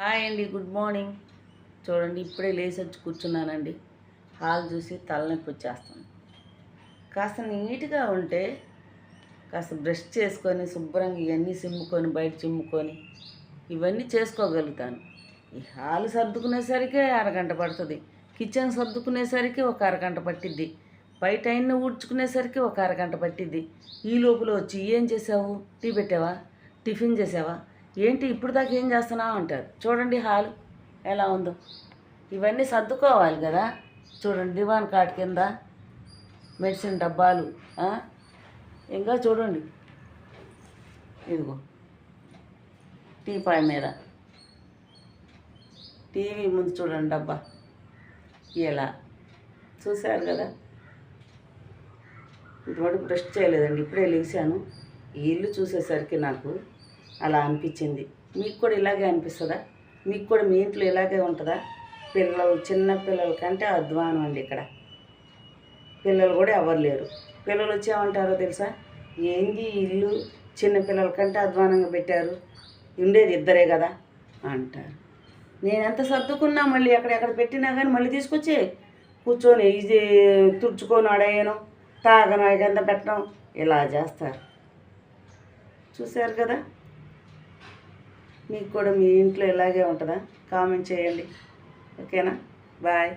Hi అండి, good morning. చూడండి, ఇప్పుడే లేచి వచ్చి కూర్చున్నానండి. హాల్ చూసి తలనొప్పి వచ్చేస్తుంది. కాస్త నీట్గా ఉంటే కాస్త బ్రష్ చేసుకొని శుభ్రంగా ఇవన్నీ చిమ్ముకొని బయట చిమ్ముకొని ఇవన్నీ చేసుకోగలుగుతాను. ఈ హాల్ సర్దుకునేసరికి అరగంట పడుతుంది, కిచెన్ సర్దుకునేసరికి ఒక అరగంట పట్టిద్ది, బయట అయిన ఊడ్చుకునేసరికి ఒక అరగంట పట్టిద్ది. ఈ లోపల వచ్చి ఏం చేసావు, టీ పెట్టావా, టిఫిన్ చేసావా, ఏంటి ఇప్పుడు దాకా ఏం చేస్తున్నావు అంటారు. చూడండి హాల్ ఎలా ఉందో. ఇవన్నీ సర్దుకోవాలి కదా. చూడండి, దివాన్ కాట్ కింద మెడిసిన్ డబ్బాలు, ఇంకా చూడండి, ఇదిగో టీపాయ్ మీద టీవీ ముందు చూడండి డబ్బా ఇలా చూశారు కదా. ఇటువంటి బ్రష్ చేయలేదండి, ఇప్పుడే లేచాను. ఈ ఇల్లు చూసేసరికి నాకు అలా అనిపించింది. మీకు కూడా ఇలాగే అనిపిస్తుందా? మీకు కూడా మీ ఇంట్లో ఇలాగే ఉంటుందా? పిల్లలు, చిన్న పిల్లల కంటే అధ్వానం అండి. ఇక్కడ పిల్లలు కూడా ఎవరు లేరు. పిల్లలు వచ్చేమంటారో తెలుసా, ఏంది ఇల్లు చిన్న పిల్లల కంటే అధ్వానంగా పెట్టారు, ఉండేది ఇద్దరే కదా అంటారు. నేను ఎంత సర్దుకున్నా మళ్ళీ ఎక్కడెక్కడ పెట్టినా కానీ మళ్ళీ తీసుకొచ్చి కూర్చొని ఇది తుడుచుకొని అడేయను, తాగను, కింద పెట్టడం, ఇలా చేస్తారు. చూశారు కదా. మీకు కూడా మీ ఇంట్లో ఇలాగే ఉంటుందా? కామెంట్ చేయండి. ఓకేనా? బాయ్.